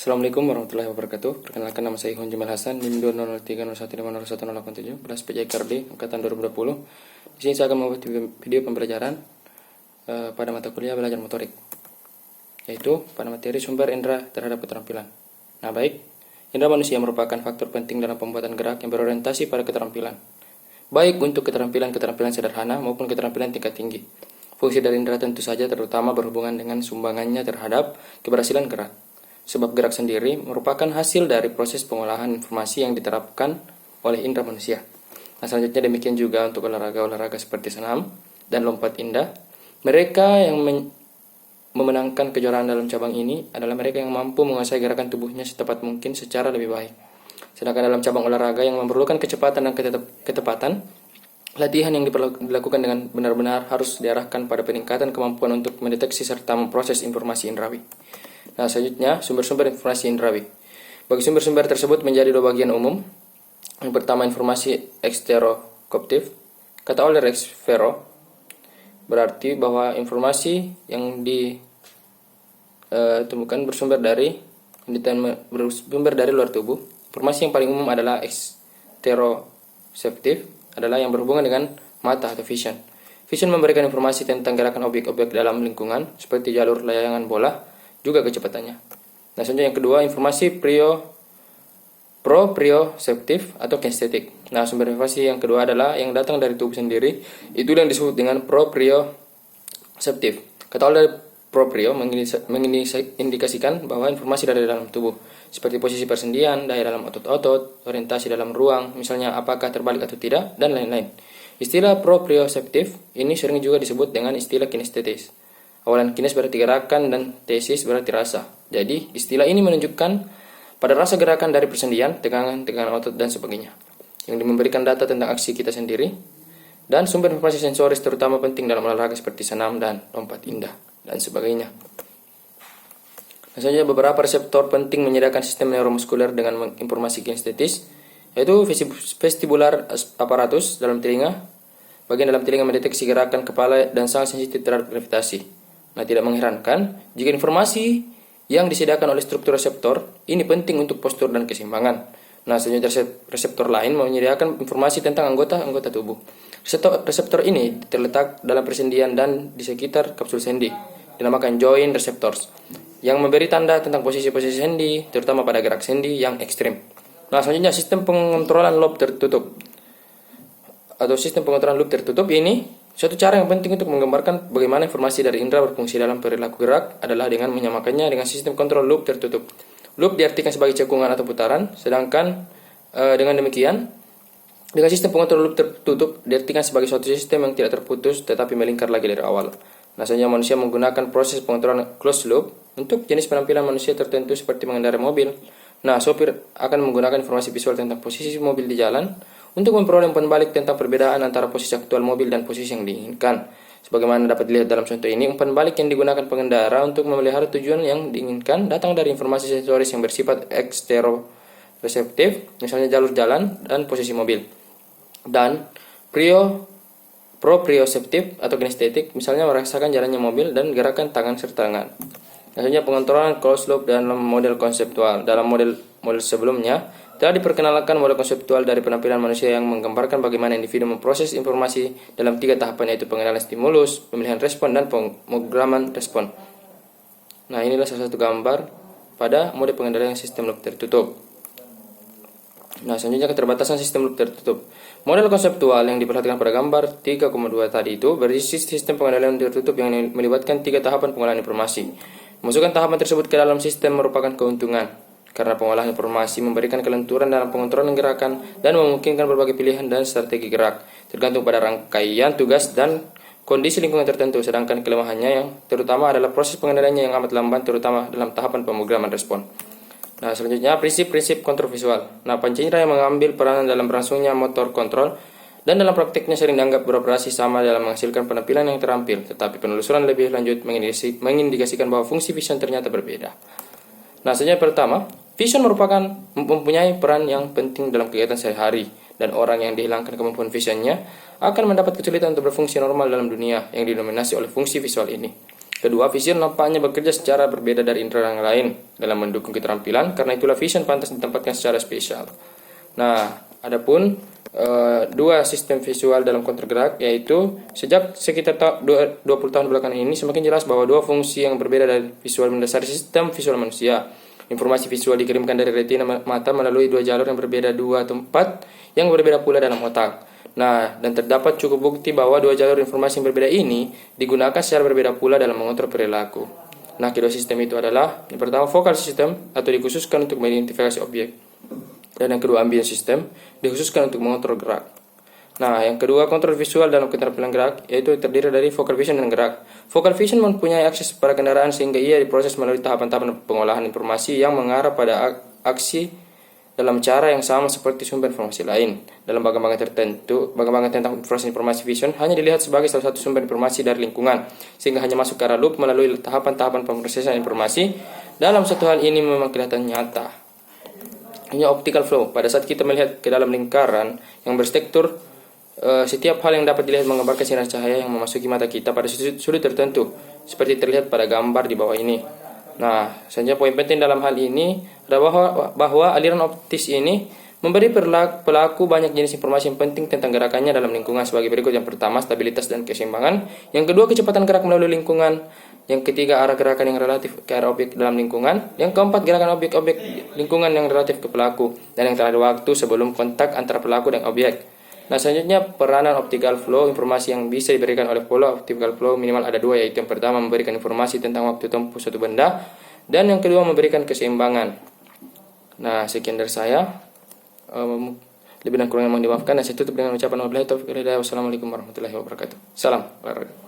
Assalamualaikum warahmatullahi wabarakatuh. Perkenalkan, nama saya Ihwan Jamal Hasan, NIM 20301501087, kelas PJKRD angkatan 2020. Di sini saya akan membuat video pembelajaran pada mata kuliah belajar motorik, yaitu pada materi sumber indera terhadap keterampilan. Nah, baik, indera manusia merupakan faktor penting dalam pembuatan gerak yang berorientasi pada keterampilan, baik untuk keterampilan sederhana maupun keterampilan tingkat tinggi. Fungsi dari indera tentu saja terutama berhubungan dengan sumbangannya terhadap keberhasilan gerak. Sebab gerak sendiri merupakan hasil dari proses pengolahan informasi yang diterapkan oleh indera manusia. Nah, selanjutnya demikian juga untuk olahraga-olahraga seperti senam dan lompat indah. Mereka yang memenangkan kejuaraan dalam cabang ini adalah mereka yang mampu menguasai gerakan tubuhnya secepat mungkin secara lebih baik. Sedangkan dalam cabang olahraga yang memerlukan kecepatan dan ketepatan, latihan yang dilakukan dengan benar-benar harus diarahkan pada peningkatan kemampuan untuk mendeteksi serta memproses informasi indrawi. Nah, selanjutnya sumber-sumber informasi indrawi. Bagi sumber-sumber tersebut menjadi dua bagian umum. Yang pertama, informasi eksterokoptif. Kata Euler ekstero berarti bahwa informasi yang ditemukan bersumber dari luar tubuh. Informasi yang paling umum adalah eksteroseptif, adalah yang berhubungan dengan mata atau vision. Vision memberikan informasi tentang gerakan objek-objek dalam lingkungan seperti jalur layangan bola, juga kecepatannya. Nah, selanjutnya yang kedua, informasi proprioseptif atau kinestetik. Nah, sumber informasi yang kedua adalah yang datang dari tubuh sendiri, itu yang disebut dengan proprioseptif. Kata Euler proprio mengindikasikan bahwa informasi dari dalam tubuh, seperti posisi persendian, daya dalam otot-otot, orientasi dalam ruang, misalnya apakah terbalik atau tidak, dan lain-lain. Istilah proprioseptif ini sering juga disebut dengan istilah kinestetis. Awalan kines berarti gerakan dan tesis berarti rasa. Jadi, istilah ini menunjukkan pada rasa gerakan dari persendian, tegangan otot, dan sebagainya, yang memberikan data tentang aksi kita sendiri. Dan sumber informasi sensoris terutama penting dalam olahraga seperti senam dan lompat indah, dan sebagainya. Misalnya beberapa reseptor penting menyediakan sistem neuromuskuler dengan informasi kinestetis, yaitu vestibular apparatus dalam telinga. Bagian dalam telinga mendeteksi gerakan kepala dan sangat sensitif terhadap gravitasi. Nah, tidak mengherankan jika informasi yang disediakan oleh struktur reseptor ini penting untuk postur dan keseimbangan. Nah, selanjutnya reseptor lain menyediakan informasi tentang anggota tubuh. Reseptor ini terletak dalam persendian dan di sekitar kapsul sendi, dinamakan joint receptors, yang memberi tanda tentang posisi-posisi sendi, terutama pada gerak sendi yang ekstrim. Nah, selanjutnya sistem pengontrolan lobe tertutup ini suatu cara yang penting untuk menggambarkan bagaimana informasi dari indera berfungsi dalam perilaku gerak adalah dengan menyamakannya dengan sistem kontrol loop tertutup. Loop diartikan sebagai cekungan atau putaran, sedangkan dengan sistem pengontrol loop tertutup diartikan sebagai suatu sistem yang tidak terputus tetapi melingkar lagi dari awal. Nah, selanjutnya manusia menggunakan proses pengontrolan closed loop untuk jenis penampilan manusia tertentu seperti mengendarai mobil. Nah, sopir akan menggunakan informasi visual tentang posisi mobil di jalan untuk memperoleh umpan balik tentang perbedaan antara posisi aktual mobil dan posisi yang diinginkan. Sebagaimana dapat dilihat dalam contoh ini, umpan balik yang digunakan pengendara untuk memelihara tujuan yang diinginkan datang dari informasi sensoris yang bersifat eksteroreseptif, misalnya jalur jalan dan posisi mobil. Dan proprioseptif atau kinestetik, misalnya merasakan jalannya mobil dan gerakan tangan serta tangan. Selanjutnya pengontrolan closed loop dalam model konseptual. Dalam model sebelumnya telah diperkenalkan model konseptual dari penampilan manusia yang menggambarkan bagaimana individu memproses informasi dalam 3 tahapan, yaitu pengenalan stimulus, pemilihan respon, dan pemrograman respon. Nah, inilah salah satu gambar pada model pengendalian sistem loop tertutup. Nah, selanjutnya keterbatasan sistem loop tertutup. Model konseptual yang diperhatikan pada gambar 3,2 tadi itu berisi sistem pengendalian tertutup yang melibatkan 3 tahapan pengolahan informasi. Memasukkan tahapan tersebut ke dalam sistem merupakan keuntungan, karena pengolahan informasi memberikan kelenturan dalam pengontrolan gerakan dan memungkinkan berbagai pilihan dan strategi gerak, tergantung pada rangkaian tugas dan kondisi lingkungan tertentu. Sedangkan kelemahannya yang terutama adalah proses pengendaliannya yang amat lambat, terutama dalam tahapan pemrograman respon. Nah, selanjutnya prinsip-prinsip kontrol visual. Nah, panca indera yang mengambil peranan dalam berlangsungnya motor kontrol dan dalam praktiknya sering dianggap beroperasi sama dalam menghasilkan penampilan yang terampil, tetapi penelusuran lebih lanjut mengindikasikan bahwa fungsi vision ternyata berbeda. Nah, selanjutnya pertama, vision mempunyai peran yang penting dalam kegiatan sehari-hari, dan orang yang dihilangkan kemampuan visionnya akan mendapat kesulitan untuk berfungsi normal dalam dunia yang didominasi oleh fungsi visual ini. Kedua, vision nampaknya bekerja secara berbeda dari indera yang lain dalam mendukung keterampilan, karena itulah vision pantas ditempatkan secara spesial. Nah, adapun dua sistem visual dalam kontrol gerak, yaitu sejak sekitar 20 tahun belakangan ini semakin jelas bahwa dua fungsi yang berbeda dari visual mendasari sistem visual manusia. Informasi visual dikirimkan dari retina mata melalui dua jalur yang berbeda, dua tempat yang berbeda pula dalam otak. Nah, dan terdapat cukup bukti bahwa dua jalur informasi yang berbeda ini digunakan secara berbeda pula dalam mengontrol perilaku. Nah, kedua sistem itu adalah, yang pertama focal system atau dikhususkan untuk mengidentifikasi objek, dan yang kedua ambient system dikhususkan untuk mengontrol gerak. Nah, yang kedua kontrol visual dalam keterampilan gerak, yaitu terdiri dari focal vision dan gerak. Focal vision mempunyai akses pada kendaraan sehingga ia diproses melalui tahapan-tahapan pengolahan informasi yang mengarah pada aksi dalam cara yang sama seperti sumber informasi lain. Dalam bagan-bagan tertentu, bagan-bagan tentang informasi vision hanya dilihat sebagai salah satu sumber informasi dari lingkungan, sehingga hanya masuk ke arah loop melalui tahapan-tahapan pemrosesan informasi. Dalam satu hal ini memang kelihatan nyata. Hanya optical flow. Pada saat kita melihat ke dalam lingkaran yang berstruktur, setiap hal yang dapat dilihat menggambarkan sinar cahaya yang memasuki mata kita pada sudut tertentu, seperti terlihat pada gambar di bawah ini. Nah, selanjutnya poin penting dalam hal ini adalah bahwa aliran optis ini memberi pelaku banyak jenis informasi yang penting tentang gerakannya dalam lingkungan sebagai berikut. Yang pertama, stabilitas dan keseimbangan. Yang kedua, kecepatan gerak melalui lingkungan. Yang ketiga, arah gerakan yang relatif ke arah objek dalam lingkungan. Yang keempat, gerakan objek-objek lingkungan yang relatif ke pelaku. Dan yang terakhir, waktu sebelum kontak antara pelaku dan objek. Nah, selanjutnya peranan optical flow. Informasi yang bisa diberikan oleh pola optical flow minimal ada dua, yaitu yang pertama memberikan informasi tentang waktu tempuh suatu benda, dan yang kedua memberikan keseimbangan. Nah, sekian dari saya. Lebih dan kurangnya mohon dimaafkan. Dan saya tutup dengan ucapan wabillahi taufiq wal hidayah. Wassalamualaikum warahmatullahi wabarakatuh. Salam olahraga.